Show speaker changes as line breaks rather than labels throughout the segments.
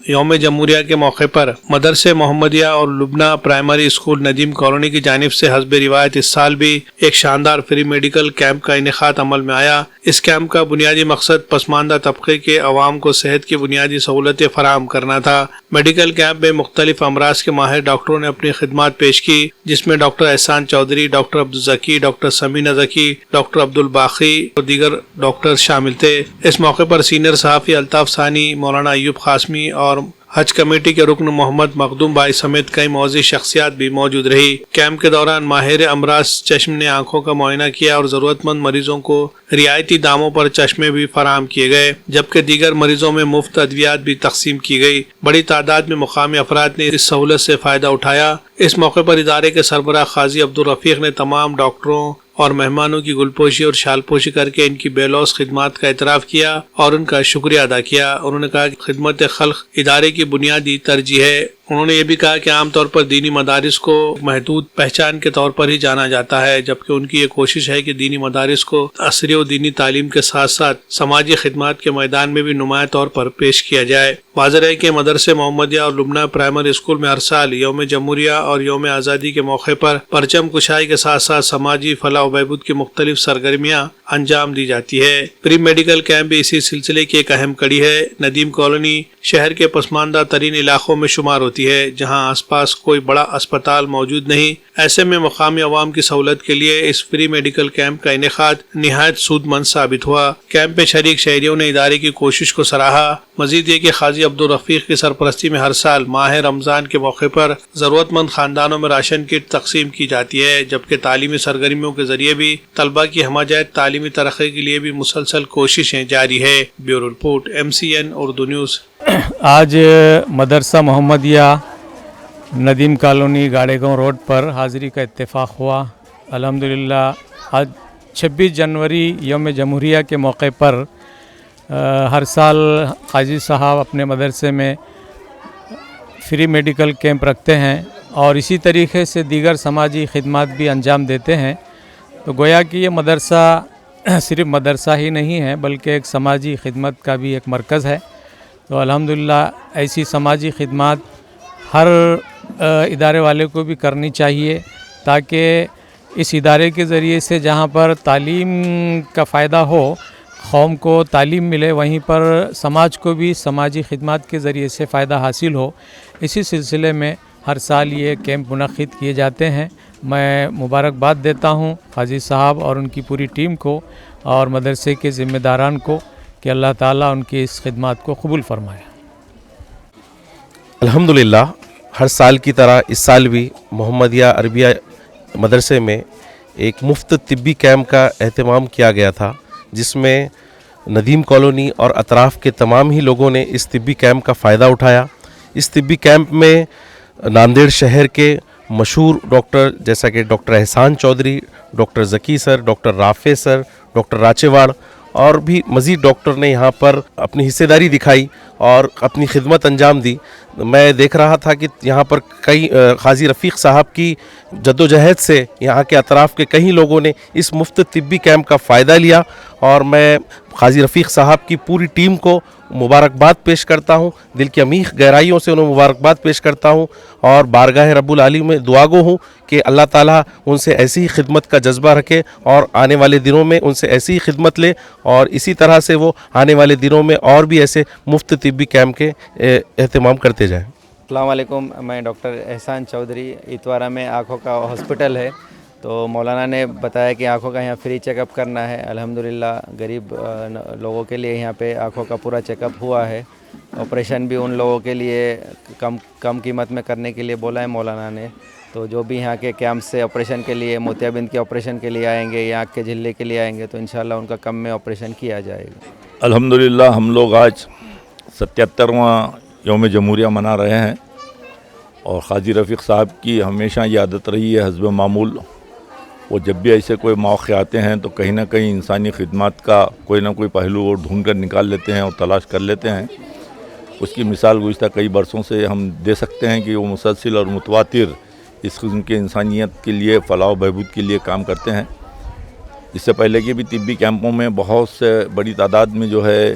یوم جمہوریہ کے موقع پر مدرسے محمدیہ اور لبنہ پرائمری اسکول ندیم کالونی کی جانب سے حسب روایت اس سال بھی ایک شاندار فری میڈیکل کیمپ کا انعقاد عمل میں آیا۔ اس کیمپ کا بنیادی مقصد پسماندہ طبقے کے عوام کو صحت کی بنیادی سہولتیں فراہم کرنا تھا۔ میڈیکل کیمپ میں مختلف امراض کے ماہر ڈاکٹروں نے اپنی خدمات پیش کی، جس میں ڈاکٹر احسان چودھری، ڈاکٹر عبدالذکی، ڈاکٹر سمینہ ذکی، ڈاکٹر عبدالباقی اور دیگر ڈاکٹر شامل تھے۔ اس موقع پر سینئر صحافی الطاف ثانی، مولانا ایوب قاسمی اور حج کمیٹی کے رکن محمد مخدوم بھائی سمیت کئی معزز شخصیات بھی موجود رہی۔ کیمپ کے دوران ماہر امراض چشم نے آنکھوں کا معائنہ کیا اور ضرورت مند مریضوں کو رعایتی داموں پر چشمے بھی فراہم کیے گئے، جبکہ دیگر مریضوں میں مفت ادویات بھی تقسیم کی گئی۔ بڑی تعداد میں مقامی افراد نے اس سہولت سے فائدہ اٹھایا۔ اس موقع پر ادارے کے سربراہ قاضی عبدالرفیق نے تمام ڈاکٹروں اور مہمانوں کی گلپوشی اور شال پوشی کر کے ان کی بے لوث خدمات کا اعتراف کیا اور ان کا شکریہ ادا کیا۔ انہوں نے کہا کہ خدمت خلق ادارے کی بنیادی ترجیح ہے۔ انہوں نے یہ بھی کہا کہ عام طور پر دینی مدارس کو محدود پہچان کے طور پر ہی جانا جاتا ہے، جبکہ ان کی یہ کوشش ہے کہ دینی مدارس کو عصری و دینی تعلیم کے ساتھ ساتھ سماجی خدمات کے میدان میں بھی نمایاں طور پر پیش کیا جائے۔ واضح ہے کہ مدرسے محمدیہ اور لبنہ پرائمری اسکول میں ہر سال یوم جمہوریہ اور یوم آزادی کے موقع پر پرچم کشائی کے ساتھ ساتھ سماجی فلاح و بہبود کی مختلف سرگرمیاں انجام دی جاتی ہے۔ پری میڈیکل کیمپ بھی اسی سلسلے کی ایک اہم کڑی ہے۔ ندیم کالونی شہر کے پسماندہ ترین علاقوں میں شمار ہوتی ہے، جہاں آس پاس کوئی بڑا اسپتال موجود نہیں۔ ایسے میں مقامی عوام کی سہولت کے لیے اس فری میڈیکل کیمپ کا انعقاد نہایت سود مند ثابت ہوا۔ کیمپ میں شریک شہریوں نے ادارے کی کوشش کو سراہا۔ مزید یہ کہ قاضی عبدالرفیق کی سرپرستی میں ہر سال ماہ رمضان کے موقع پر ضرورت مند خاندانوں میں راشن کٹ تقسیم کی جاتی ہے، جبکہ تعلیمی سرگرمیوں کے ذریعے بھی طلبہ کی ہمہ جہت تعلیمی ترقی کے لیے بھی مسلسل کوششیں جاری ہے۔ Bureau report MCN Urdu news.
آج مدرسہ محمدیہ ندیم کالونی گاڑے گاؤں روڈ پر حاضری کا اتفاق ہوا۔ الحمدللہ آج 26 جنوری یوم جمہوریہ کے موقع پر ہر سال قاضی صاحب اپنے مدرسے میں فری میڈیکل کیمپ رکھتے ہیں اور اسی طریقے سے دیگر سماجی خدمات بھی انجام دیتے ہیں۔ تو گویا کہ یہ مدرسہ صرف مدرسہ ہی نہیں ہے بلکہ ایک سماجی خدمت کا بھی ایک مرکز ہے۔ تو الحمدللہ ایسی سماجی خدمات ہر ادارے والے کو بھی کرنی چاہیے، تاکہ اس ادارے کے ذریعے سے جہاں پر تعلیم کا فائدہ ہو، قوم کو تعلیم ملے، وہیں پر سماج کو بھی سماجی خدمات کے ذریعے سے فائدہ حاصل ہو۔ اسی سلسلے میں ہر سال یہ کیمپ منعقد کیے جاتے ہیں۔ میں مبارکباد دیتا ہوں قاضی صاحب اور ان کی پوری ٹیم کو اور مدرسے کے ذمہ داران کو کہ اللہ تعالیٰ ان کی اس خدمات کو قبول فرمائے۔
الحمدللہ ہر سال کی طرح اس سال بھی محمدیہ عربیہ مدرسے میں ایک مفت طبی کیمپ کا اہتمام کیا گیا تھا، جس میں ندیم کالونی اور اطراف کے تمام ہی لوگوں نے اس طبی کیمپ کا فائدہ اٹھایا۔ اس طبی کیمپ میں ناندیڑ شہر کے مشہور ڈاکٹر جیسا کہ ڈاکٹر احسان چودھری، ڈاکٹر ذکی سر، ڈاکٹر رافع سر، ڈاکٹر راچےواڑ اور بھی مزید ڈاکٹر نے یہاں پر اپنی حصہ داری دکھائی اور اپنی خدمت انجام دی۔ میں دیکھ رہا تھا کہ یہاں پر کئی قاضی رفیق صاحب کی جدوجہد سے یہاں کے اطراف کے کئی لوگوں نے اس مفت طبی کیمپ کا فائدہ لیا، اور میں قاضی رفیق صاحب کی پوری ٹیم کو مبارکباد پیش کرتا ہوں، دل کی عمیق گہرائیوں سے انہیں مبارکباد پیش کرتا ہوں، اور بارگاہ رب العالمین میں دعا گو ہوں کہ اللہ تعالیٰ ان سے ایسی ہی خدمت کا جذبہ رکھے اور آنے والے دنوں میں ان سے ایسی ہی خدمت لے، اور اسی طرح سے وہ آنے والے دنوں میں اور بھی ایسے مفت طبی کیمپ کے اہتمام کرتے جائیں۔
السلام علیکم، میں ڈاکٹر احسان چودھری۔ اتوارہ میں آنکھوں کا ہاسپٹل ہے، تو مولانا نے بتایا کہ آنکھوں کا یہاں فری چیک اپ کرنا ہے۔ الحمدللہ غریب لوگوں کے لیے یہاں پہ آنکھوں کا پورا چیک اپ ہوا ہے۔ آپریشن بھی ان لوگوں کے لیے کم قیمت میں کرنے کے لیے بولا ہے مولانا نے۔ تو جو بھی یہاں کے کیمپ سے آپریشن کے لیے موتیابند کے آپریشن کے لیے آئیں گے یا آنکھ کے جھلے کے لیے آئیں گے تو انشاءاللہ ان کا کم میں آپریشن کیا جائے گا۔
الحمدللہ ہم لوگ آج 77واں یوم جمہوریہ منا رہے ہیں، اور قاضی رفیق صاحب کی ہمیشہ یہ عادت رہی ہے حسب معمول، وہ جب بھی ایسے کوئی موقع آتے ہیں تو کہیں نہ کہیں انسانی خدمات کا کوئی نہ کوئی پہلو وہ ڈھونڈ کر نکال لیتے ہیں اور تلاش کر لیتے ہیں۔ اس کی مثال گزشتہ کئی برسوں سے ہم دے سکتے ہیں کہ وہ مسلسل اور متواتر اس قسم کے انسانیت کے لیے فلاح و بہبود کے لیے کام کرتے ہیں۔ اس سے پہلے کے بھی طبی کیمپوں میں بہت سے بڑی تعداد میں جو ہے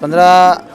15